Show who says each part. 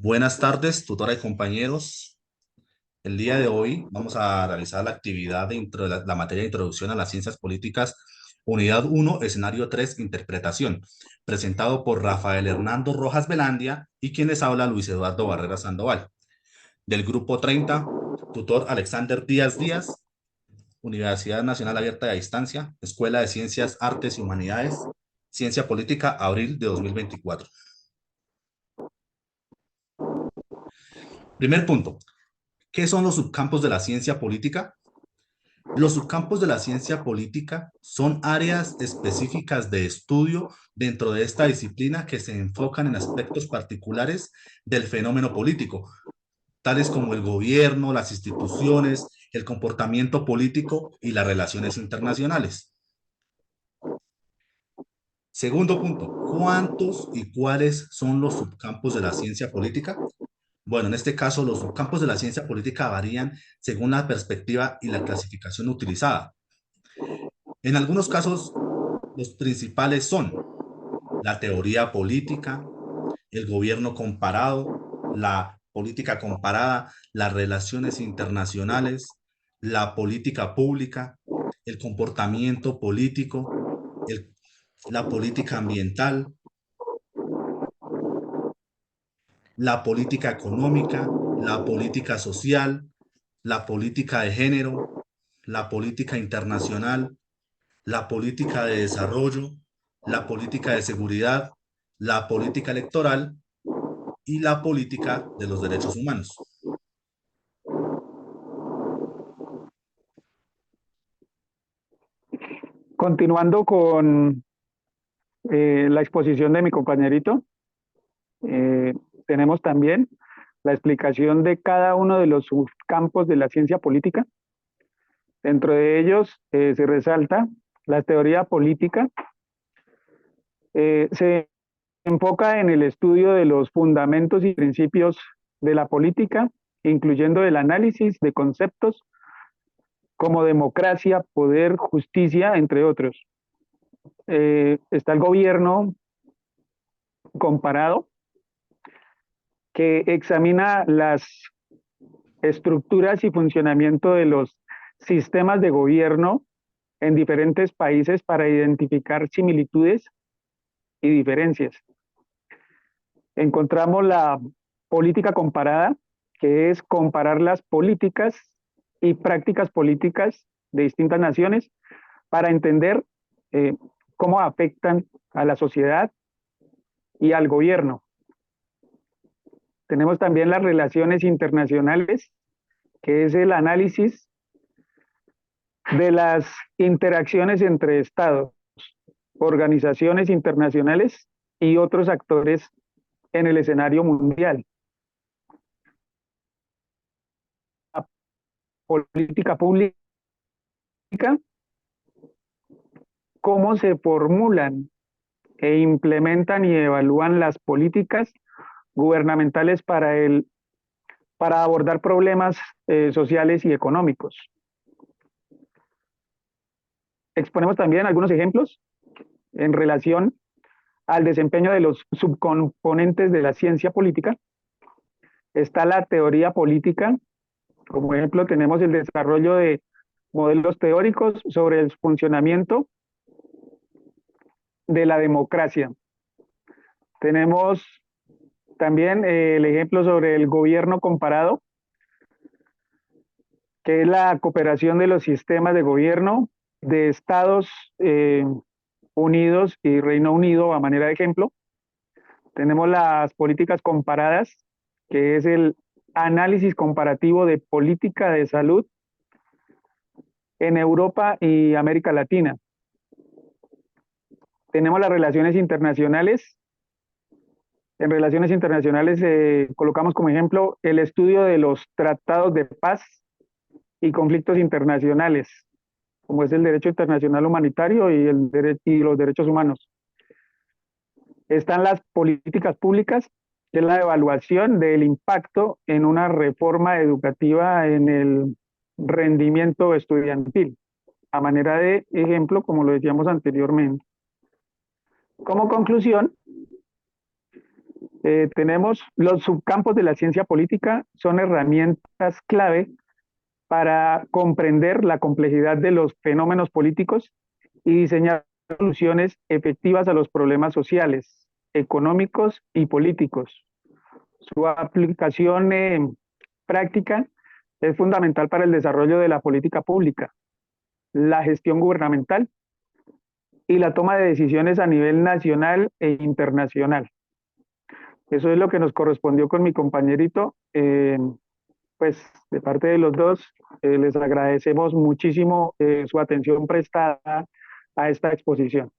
Speaker 1: Buenas tardes, tutora y compañeros. El día de hoy vamos a realizar la actividad de la materia de Introducción a las Ciencias Políticas, Unidad 1, Escenario 3, Interpretación, presentado por Rafael Hernando Rojas Velandia y quien les habla Luis Eduardo Barrera Sandoval. Del grupo 30, tutor Alexander Díaz Díaz, Universidad Nacional Abierta y a Distancia, Escuela de Ciencias, Artes y Humanidades, Ciencia Política, abril de 2024. Primer punto. ¿Qué son los subcampos de la ciencia política? Los subcampos de la ciencia política son áreas específicas de estudio dentro de esta disciplina que se enfocan en aspectos particulares del fenómeno político, tales como el gobierno, las instituciones, el comportamiento político y las relaciones internacionales. Segundo punto, ¿cuántos y cuáles son los subcampos de la ciencia política? Bueno, en este caso, los subcampos de la ciencia política varían según la perspectiva y la clasificación utilizada. En algunos casos, los principales son la teoría política, el gobierno comparado, la política comparada, las relaciones internacionales, la política pública, el comportamiento político, la política ambiental, la política económica, la política social, la política de género, la política internacional, la política de desarrollo, la política de seguridad, la política electoral y la política de los derechos humanos.
Speaker 2: Continuando con la exposición de mi compañerito, eh, tenemos también la explicación de cada uno de los subcampos de la ciencia política. Dentro de ellos se resalta la teoría política, se enfoca en el estudio de los fundamentos y principios de la política, incluyendo el análisis de conceptos como democracia, poder, justicia, entre otros. Está el gobierno comparado, que examina las estructuras y funcionamiento de los sistemas de gobierno en diferentes países para identificar similitudes y diferencias. Encontramos la política comparada, que es comparar las políticas y prácticas políticas de distintas naciones para entender eh, cómo afectan a la sociedad y al gobierno. Tenemos también las relaciones internacionales, que es el análisis de las interacciones entre estados, organizaciones internacionales y otros actores en el escenario mundial. La política pública, cómo se formulan e implementan y evalúan las políticas gubernamentales para abordar problemas sociales y económicos. Exponemos también algunos ejemplos en relación al desempeño de los subcomponentes de la ciencia política. Está la teoría política. Como ejemplo, tenemos el desarrollo de modelos teóricos sobre el funcionamiento de la democracia. Tenemos también el ejemplo sobre el gobierno comparado, que es la cooperación de los sistemas de gobierno de Estados Unidos y Reino Unido a manera de ejemplo. Tenemos las políticas comparadas, que es el análisis comparativo de política de salud en Europa y América Latina. Tenemos las relaciones internacionales. En relaciones internacionales colocamos como ejemplo el estudio de los tratados de paz y conflictos internacionales, como es el derecho internacional humanitario y los derechos humanos. Están las políticas públicas, que es la evaluación del impacto en una reforma educativa en el rendimiento estudiantil, a manera de ejemplo, como lo decíamos anteriormente. Como conclusión, tenemos los subcampos de la ciencia política, son herramientas clave para comprender la complejidad de los fenómenos políticos y diseñar soluciones efectivas a los problemas sociales, económicos y políticos. Su aplicación práctica es fundamental para el desarrollo de la política pública, la gestión gubernamental y la toma de decisiones a nivel nacional e internacional. Eso es lo que nos correspondió con mi compañerito. Pues de parte de los dos, les agradecemos muchísimo su atención prestada a esta exposición.